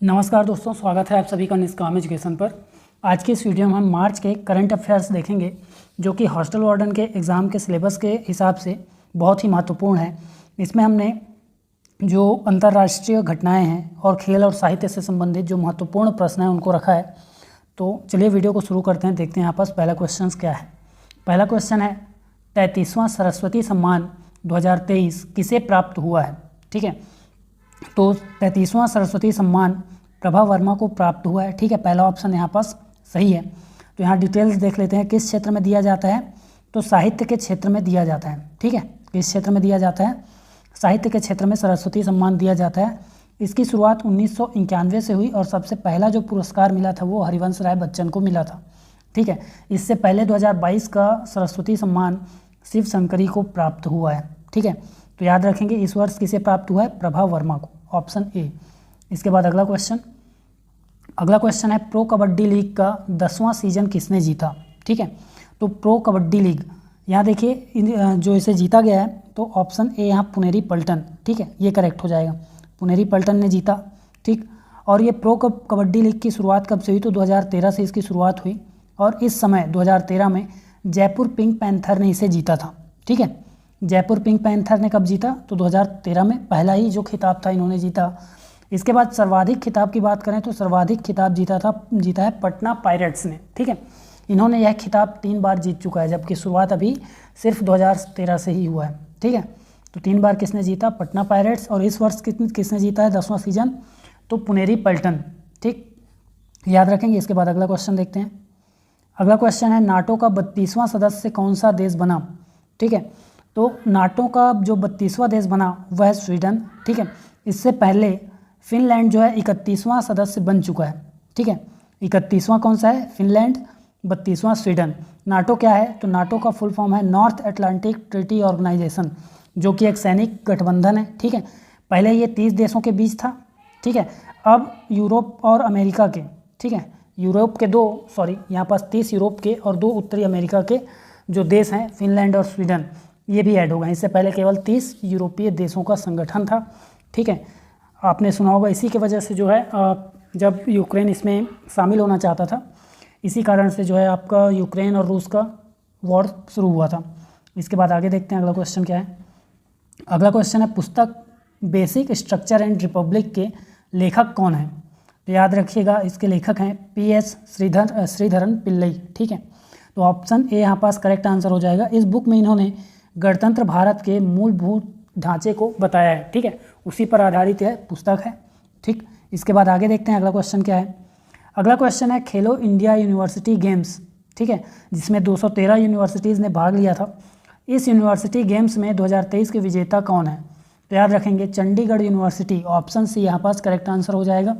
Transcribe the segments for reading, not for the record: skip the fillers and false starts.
नमस्कार दोस्तों, स्वागत है आप सभी का निष्काम एजुकेशन पर। आज की इस वीडियो में हम मार्च के करंट अफेयर्स देखेंगे जो कि हॉस्टल वार्डन के एग्ज़ाम के सिलेबस के हिसाब से बहुत ही महत्वपूर्ण है। इसमें हमने जो अंतर्राष्ट्रीय घटनाएं हैं और खेल और साहित्य से संबंधित जो महत्वपूर्ण प्रश्न हैं उनको रखा है। तो चलिए वीडियो को शुरू करते हैं, देखते हैं यहाँ पास पहला क्वेश्चन क्या है। पहला क्वेश्चन है 33वां सरस्वती सम्मान 2023 किसे प्राप्त हुआ है। ठीक है, तो 33वां सरस्वती सम्मान प्रभा वर्मा को प्राप्त हुआ है। ठीक है, पहला ऑप्शन यहाँ पास सही है। तो यहाँ डिटेल्स देख लेते हैं किस क्षेत्र में दिया जाता है। तो साहित्य के क्षेत्र में दिया जाता है। ठीक है, किस क्षेत्र में दिया जाता है? साहित्य के क्षेत्र में सरस्वती सम्मान दिया जाता है। इसकी शुरुआत 1991 से हुई और सबसे पहला जो पुरस्कार मिला था वो हरिवंश राय बच्चन को मिला था। ठीक है, इससे पहले 2022 का सरस्वती सम्मान शिव शंकरी को प्राप्त हुआ है। ठीक है, तो याद रखेंगे इस वर्ष किसे प्राप्त हुआ है? प्रभा वर्मा को, ऑप्शन ए। इसके बाद अगला क्वेश्चन है प्रो कबड्डी लीग का 10वां सीजन किसने जीता। ठीक है, तो प्रो कबड्डी लीग यहाँ देखिए जो इसे जीता गया है तो ऑप्शन ए यहाँ पुनेरी पल्टन। ठीक है, ये करेक्ट हो जाएगा, पुनेरी पल्टन ने जीता। ठीक, और ये प्रो कबड्डी लीग की शुरुआत कब से हुई? तो 2013 से इसकी शुरुआत हुई और इस समय 2013 में जयपुर पिंक पैंथर ने इसे जीता था। ठीक है, जयपुर पिंक पैंथर ने कब जीता? तो 2013 में पहला ही जो खिताब था इन्होंने जीता। इसके बाद सर्वाधिक खिताब की बात करें तो सर्वाधिक खिताब जीता है पटना पायरेट्स ने। ठीक है, इन्होंने यह खिताब 3 बार जीत चुका है, जबकि शुरुआत अभी सिर्फ 2013 से ही हुआ है। ठीक है, तो 3 बार किसने जीता? पटना पायरेट्स। और इस वर्ष किसने जीता है 10वां सीजन? तो पुनेरी पल्टन। ठीक, याद रखेंगे। इसके बाद अगला क्वेश्चन देखते हैं। अगला क्वेश्चन है नाटो का 32वां सदस्य कौन सा देश बना। ठीक है, तो नाटो का जो 32वां देश बना वह है स्वीडन। ठीक है, इससे पहले फिनलैंड जो है 31वां सदस्य बन चुका है। ठीक है, 31वां कौन सा है? Finland, 32वां Sweden. नाटो क्या है? तो नाटो का फुल फॉर्म है नॉर्थ अटलांटिक ट्रीटी ऑर्गेनाइजेशन, जो कि एक सैनिक गठबंधन है। ठीक है, पहले ये 30 देशों के बीच था। ठीक है, अब यूरोप और अमेरिका के, ठीक है, यूरोप के यहाँ पास 30 यूरोप के और 2 उत्तरी अमेरिका के जो देश हैं फिनलैंड और स्वीडन, ये भी ऐड हो गए। इससे पहले केवल 30 यूरोपीय देशों का संगठन था। ठीक है, आपने सुना होगा इसी की वजह से जो है जब यूक्रेन इसमें शामिल होना चाहता था, इसी कारण से जो है आपका यूक्रेन और रूस का वॉर शुरू हुआ था। इसके बाद आगे देखते हैं अगला क्वेश्चन क्या है। अगला क्वेश्चन है पुस्तक बेसिक स्ट्रक्चर एंड रिपब्लिक के लेखक कौन है। तो याद रखिएगा इसके लेखक हैं PS श्रीधरन पिल्लई। ठीक है, तो ऑप्शन ए यहाँ पास करेक्ट आंसर हो जाएगा। इस बुक में इन्होंने गणतंत्र भारत के मूलभूत ढांचे को बताया है। ठीक है, उसी पर आधारित यह पुस्तक है। ठीक, इसके बाद आगे देखते हैं अगला क्वेश्चन क्या है। अगला क्वेश्चन है खेलो इंडिया यूनिवर्सिटी गेम्स। ठीक है, जिसमें 213 यूनिवर्सिटीज़ ने भाग लिया था। इस यूनिवर्सिटी गेम्स में 2023 के विजेता कौन है? तो याद रखेंगे चंडीगढ़ यूनिवर्सिटी, ऑप्शन सी यहाँ पास करेक्ट आंसर हो जाएगा।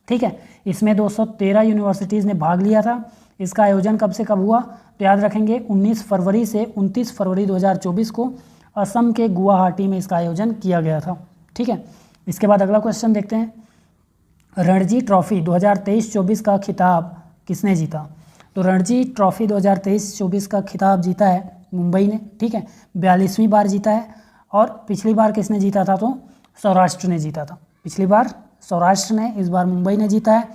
ठीक है, इसमें 213 यूनिवर्सिटीज़ ने भाग लिया था। इसका आयोजन कब से कब हुआ? तो याद रखेंगे 19 फरवरी से 29 फरवरी 2024 को असम के गुवाहाटी में इसका आयोजन किया गया था। ठीक है, इसके बाद अगला क्वेश्चन देखते हैं। रणजी ट्रॉफी 2023-24 का खिताब किसने जीता? तो रणजी ट्रॉफी 2023-24 का खिताब जीता है मुंबई ने। ठीक है, 42वीं बार जीता है। और पिछली बार किसने जीता था? तो सौराष्ट्र ने जीता था। पिछली बार सौराष्ट्र ने, इस बार मुंबई ने जीता है।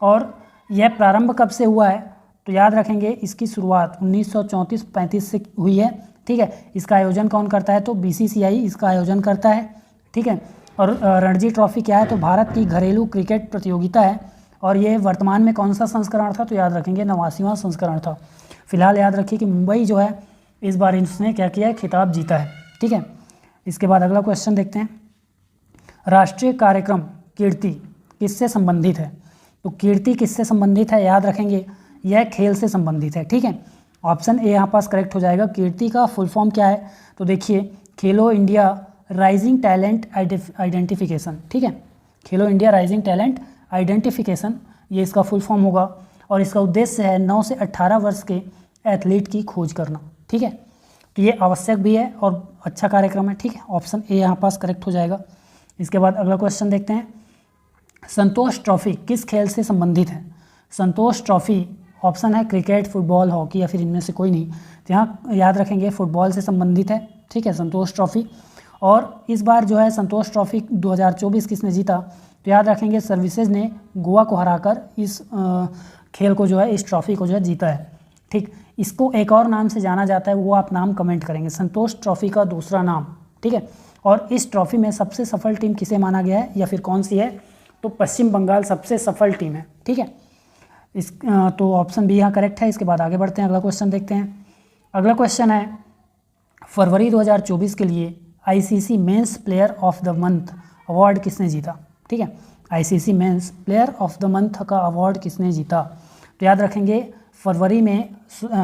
और यह प्रारंभ कब से हुआ है? तो याद रखेंगे इसकी शुरुआत 1934-35 से हुई है। ठीक है, इसका आयोजन कौन करता है? तो BCCI इसका आयोजन करता है। ठीक है, और रणजी ट्रॉफी क्या है? तो भारत की घरेलू क्रिकेट प्रतियोगिता है और ये वर्तमान में कौन सा संस्करण था? तो याद रखेंगे 89वां संस्करण था। फिलहाल याद रखिए कि मुंबई जो है इस बार इसने क्या किया है? खिताब जीता है। ठीक है, इसके बाद अगला क्वेश्चन देखते हैं। राष्ट्रीय कार्यक्रम कीर्ति किससे संबंधित है? तो कीर्ति किससे संबंधित है? याद रखेंगे यह खेल से संबंधित है। ठीक है, ऑप्शन ए यहाँ पास करेक्ट हो जाएगा। कीर्ति का फुल फॉर्म क्या है? तो देखिए खेलो इंडिया राइजिंग टैलेंट आइडेंटिफिकेशन। ठीक है, खेलो इंडिया राइजिंग टैलेंट आइडेंटिफिकेशन, ये इसका फुल फॉर्म होगा। और इसका उद्देश्य है 9 से 18 वर्ष के एथलीट की खोज करना। ठीक है, तो ये आवश्यक भी है और अच्छा कार्यक्रम है। ठीक है, ऑप्शन ए यहाँ पास करेक्ट हो जाएगा। इसके बाद अगला क्वेश्चन देखते हैं। संतोष ट्रॉफी किस खेल से संबंधित है? संतोष ट्रॉफी ऑप्शन है क्रिकेट, फुटबॉल, हॉकी या फिर इनमें से कोई नहीं। तो यहाँ याद रखेंगे फुटबॉल से संबंधित है। ठीक है, संतोष ट्रॉफी। और इस बार जो है संतोष ट्रॉफी 2024 किसने जीता, तो याद रखेंगे सर्विसेज ने गोवा को हराकर इस खेल को जो है, इस ट्रॉफी को जो है जीता है। ठीक, इसको एक और नाम से जाना जाता है, वो आप नाम कमेंट करेंगे, संतोष ट्रॉफी का दूसरा नाम। ठीक है, और इस ट्रॉफी में सबसे सफल टीम किसे माना गया है या फिर कौन सी है, तो पश्चिम बंगाल सबसे सफल टीम है। ठीक है, इस तो ऑप्शन बी यहाँ करेक्ट है। इसके बाद आगे बढ़ते हैं, अगला क्वेश्चन देखते हैं। अगला क्वेश्चन है फरवरी 2024 के लिए ICC men's player of the month award किसने जीता। ठीक है, ICC men's player of the month का अवार्ड किसने जीता, तो याद रखेंगे फरवरी में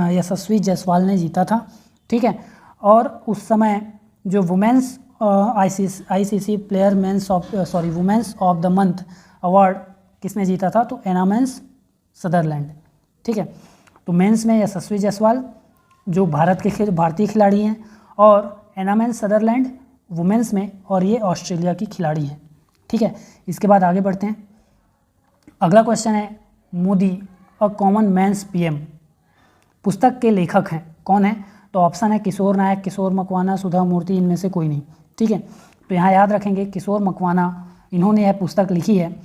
यशस्वी जायसवाल ने जीता था। ठीक है, और उस समय जो women's ICC player women's of the month award किसने जीता था, तो एना मेंस सदरलैंड। ठीक है, तो मेंस में यशस्वी जायसवाल जो भारतीय खिलाड़ी हैं, और एना मेंस सदरलैंड वुमेंस में, और ये ऑस्ट्रेलिया की खिलाड़ी हैं। ठीक है, इसके बाद आगे बढ़ते हैं। अगला क्वेश्चन है Modi a common man's PM पुस्तक के लेखक हैं, कौन है, तो ऑप्शन है किशोर नायक, किशोर मकवाना, सुधा मूर्ति, इनमें से कोई नहीं। ठीक है, तो यहाँ याद रखेंगे किशोर मकवाना, इन्होंने यह पुस्तक लिखी है,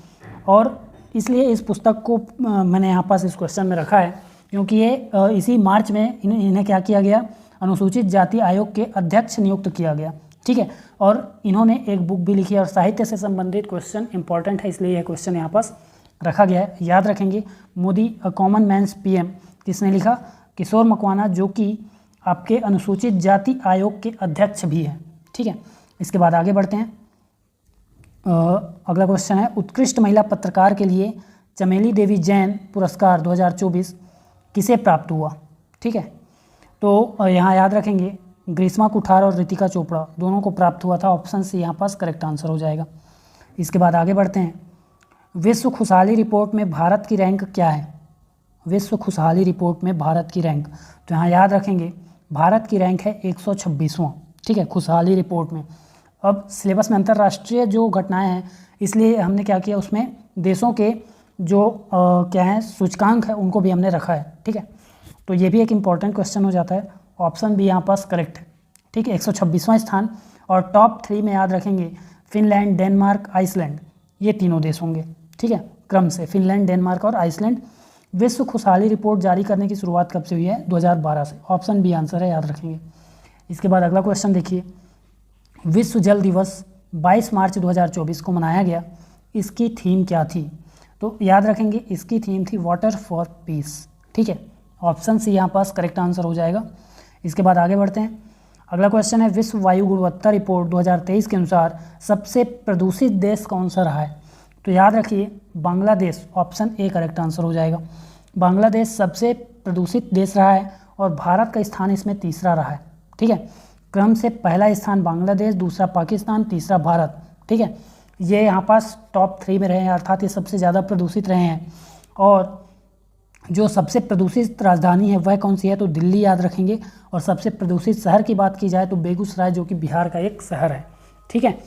और इसलिए इस पुस्तक को मैंने यहाँ पास इस क्वेश्चन में रखा है क्योंकि ये इसी मार्च में इन्हें क्या किया गया, अनुसूचित जाति आयोग के अध्यक्ष नियुक्त किया गया। ठीक है, और इन्होंने एक बुक भी लिखी है, और साहित्य से संबंधित क्वेश्चन इंपॉर्टेंट है, इसलिए यह क्वेश्चन यहाँ पास रखा गया है। याद रखेंगे Modi a common man's PM किसने लिखा, किशोर मकवाना, जो कि आपके अनुसूचित जाति आयोग के अध्यक्ष भी हैं। ठीक है, इसके बाद आगे बढ़ते हैं। अगला क्वेश्चन है उत्कृष्ट महिला पत्रकार के लिए चमेली देवी जैन पुरस्कार 2024 किसे प्राप्त हुआ। ठीक है, तो यहाँ याद रखेंगे ग्रीष्मा कुठार और रितिका चोपड़ा दोनों को प्राप्त हुआ था। ऑप्शन सी यहाँ पास करेक्ट आंसर हो जाएगा। इसके बाद आगे बढ़ते हैं। विश्व खुशहाली रिपोर्ट में भारत की रैंक क्या है, विश्व खुशहाली रिपोर्ट में भारत की रैंक, तो यहाँ याद रखेंगे भारत की रैंक है 126वां। ठीक है, खुशहाली रिपोर्ट में। अब सिलेबस में अंतर्राष्ट्रीय जो घटनाएं हैं, इसलिए हमने क्या किया, उसमें देशों के जो क्या है सूचकांक है उनको भी हमने रखा है। ठीक है, तो ये भी एक इम्पॉर्टेंट क्वेश्चन हो जाता है। ऑप्शन भी यहाँ पास करेक्ट है। ठीक है, 126वां स्थान, और टॉप 3 में याद रखेंगे फिनलैंड, डेनमार्क, आइसलैंड, ये तीनों देश होंगे। ठीक है, क्रम से फिनलैंड, डेनमार्क और आइसलैंड। विश्व खुशहाली रिपोर्ट जारी करने की शुरुआत कब से हुई है, 2012 से। ऑप्शन बी आंसर है, याद रखेंगे। इसके बाद अगला क्वेश्चन देखिए, विश्व जल दिवस 22 मार्च 2024 को मनाया गया, इसकी थीम क्या थी, तो याद रखेंगे इसकी थीम थी वाटर फॉर पीस। ठीक है, ऑप्शन सी यहाँ पास करेक्ट आंसर हो जाएगा। इसके बाद आगे बढ़ते हैं। अगला क्वेश्चन है विश्व वायु गुणवत्ता रिपोर्ट 2023 के अनुसार सबसे प्रदूषित देश कौन सा रहा है, तो याद रखिए Bangladesh, option A correct answer हो जाएगा। बांग्लादेश सबसे प्रदूषित देश रहा है, और भारत का स्थान इसमें तीसरा रहा है। ठीक है, क्रम से पहला स्थान बांग्लादेश, दूसरा पाकिस्तान, तीसरा भारत। ठीक है, ये यहाँ पास टॉप 3 में रहे हैं, अर्थात ये सबसे ज़्यादा प्रदूषित रहे हैं। और जो सबसे प्रदूषित राजधानी है वह कौन सी है, तो दिल्ली याद रखेंगे। और सबसे प्रदूषित शहर की बात की जाए तो बेगूसराय, जो कि बिहार का एक शहर है। ठीक है,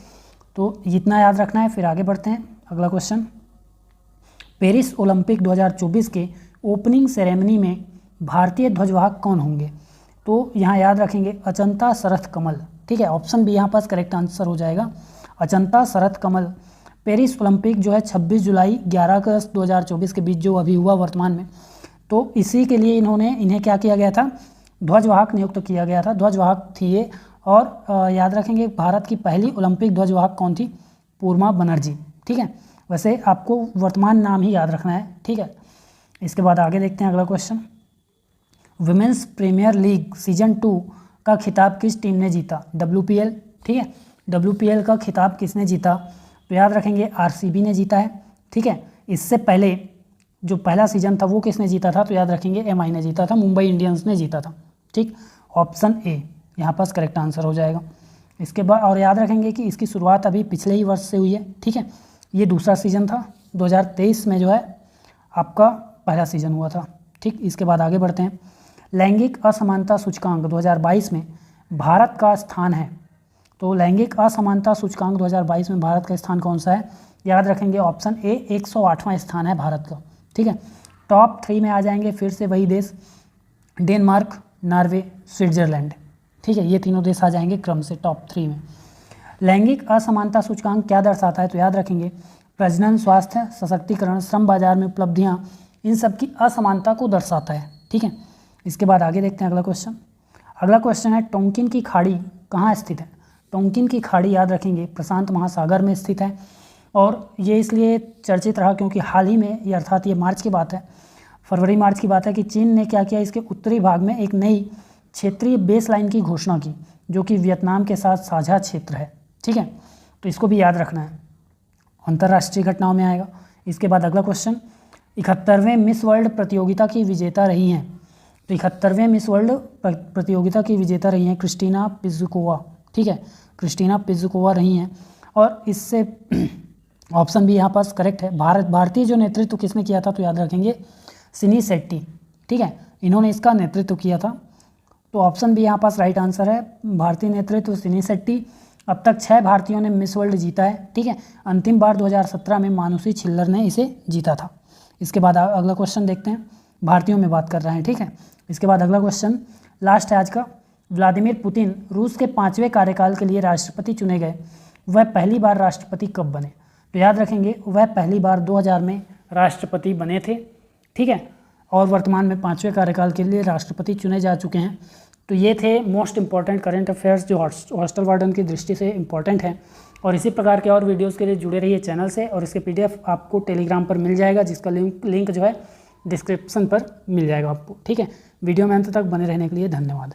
तो इतना याद रखना है। फिर आगे बढ़ते हैं। अगला क्वेश्चन, पेरिस ओलंपिक 2024 के ओपनिंग सेरेमनी में भारतीय ध्वजवाहक कौन होंगे, तो यहाँ याद रखेंगे अचंता शरथ कमल। ठीक है, ऑप्शन बी यहाँ पास करेक्ट आंसर हो जाएगा, अचंता शरथ कमल। पेरिस ओलंपिक जो है 26 जुलाई 11 अगस्त 2024 के बीच जो अभी हुआ वर्तमान में, तो इसी के लिए इन्हें क्या किया गया था, ध्वजवाहक नियुक्त किया गया था, ध्वजवाहक थी ये। और याद रखेंगे भारत की पहली ओलंपिक ध्वजवाहक कौन थी, पूर्मा बनर्जी। ठीक है, वैसे आपको वर्तमान नाम ही याद रखना है। ठीक है, इसके बाद आगे देखते हैं अगला question, women's premier league season 2 का खिताब किस टीम ने जीता, WPL। ठीक है, WPL का खिताब किसने जीता, तो याद रखेंगे RCB ने जीता है। ठीक है, इससे पहले जो पहला सीजन था वो किसने जीता था, तो याद रखेंगे MI ने जीता था, मुंबई इंडियंस ने जीता था। ठीक, ऑप्शन ए यहाँ पास करेक्ट आंसर हो जाएगा। इसके बाद और याद रखेंगे कि इसकी शुरुआत अभी पिछले ही वर्ष से हुई है। ठीक है, ये दूसरा सीजन था, 2023 में जो है आपका पहला सीजन हुआ था। ठीक, इसके बाद आगे बढ़ते हैं। लैंगिक असमानता सूचकांक 2022 में भारत का स्थान है, तो लैंगिक असमानता सूचकांक 2022 में भारत का स्थान कौन सा है, याद रखेंगे ऑप्शन ए 108वां स्थान है भारत का। ठीक है, टॉप 3 में आ जाएंगे फिर से वही देश, डेनमार्क, नॉर्वे, स्विट्जरलैंड। ठीक है, ये तीनों देश आ जाएंगे क्रम से टॉप 3 में। लैंगिक असमानता सूचकांक क्या दर्शाता है? तो याद रखेंगे प्रजनन, स्वास्थ्य, सशक्तिकरण, श्रम बाजार में उपलब्धियां, इन सब की असमानता को दर्शाता है। ठीक है, इसके बाद आगे देखते हैं अगला क्वेश्चन। अगला क्वेश्चन है टोंकिन की खाड़ी कहाँ स्थित है? टोंकिन की खाड़ी याद रखेंगे प्रशांत महासागर में स्थित है, और ये इसलिए चर्चित रहा क्योंकि हाल ही में, ये अर्थात ये मार्च की बात है, फरवरी मार्च की बात है कि चीन ने क्या किया, इसके उत्तरी भाग में एक नई क्षेत्रीय बेस लाइन की घोषणा की जो कि वियतनाम के साथ साझा क्षेत्र है। ठीक है, तो इसको भी याद रखना है, अंतर्राष्ट्रीय घटनाओं में आएगा। इसके बाद अगला क्वेश्चन, 71वें मिस वर्ल्ड प्रतियोगिता की विजेता रही हैं। तो 71वें मिस वर्ल्ड प्रतियोगिता की विजेता रही हैं क्रिस्टीना पिज़ुकोवा। ठीक है, क्रिस्टीना पिज़ुकोवा रही हैं, और इससे ऑप्शन भी यहाँ पास करेक्ट है। भारतीय जो नेतृत्व किसने किया था? तो याद रखेंगे सिनी शेट्टी। ठीक है, इन्होंने इसका नेतृत्व किया था, तो ऑप्शन भी यहाँ पास राइट आंसर है, भारतीय नेतृत्व सिनी शेट्टी। अब तक 6 भारतीयों ने मिस वर्ल्ड जीता है। ठीक है, अंतिम बार 2017 में मानुषी छिल्लर ने इसे जीता था। इसके बाद अगला क्वेश्चन देखते हैं, भारतीयों में बात कर रहे हैं। ठीक है, इसके बाद अगला क्वेश्चन लास्ट है आज का। व्लादिमीर पुतिन रूस के 5वें कार्यकाल के लिए राष्ट्रपति चुने गए, वह पहली बार राष्ट्रपति कब बने? तो याद रखेंगे वह पहली बार 2000 में राष्ट्रपति बने थे। ठीक है, और वर्तमान में 5वें कार्यकाल के लिए राष्ट्रपति चुने जा चुके हैं। तो ये थे मोस्ट इंपॉर्टेंट करंट अफेयर्स जो हॉस्टल वार्डन की दृष्टि से इंपॉर्टेंट हैं। और इसी प्रकार के और वीडियोस के लिए जुड़े रहिए चैनल से, और इसके PDF आपको टेलीग्राम पर मिल जाएगा, जिसका लिंक जो है डिस्क्रिप्शन पर मिल जाएगा आपको। ठीक है, वीडियो में अंत तक बने रहने के लिए धन्यवाद।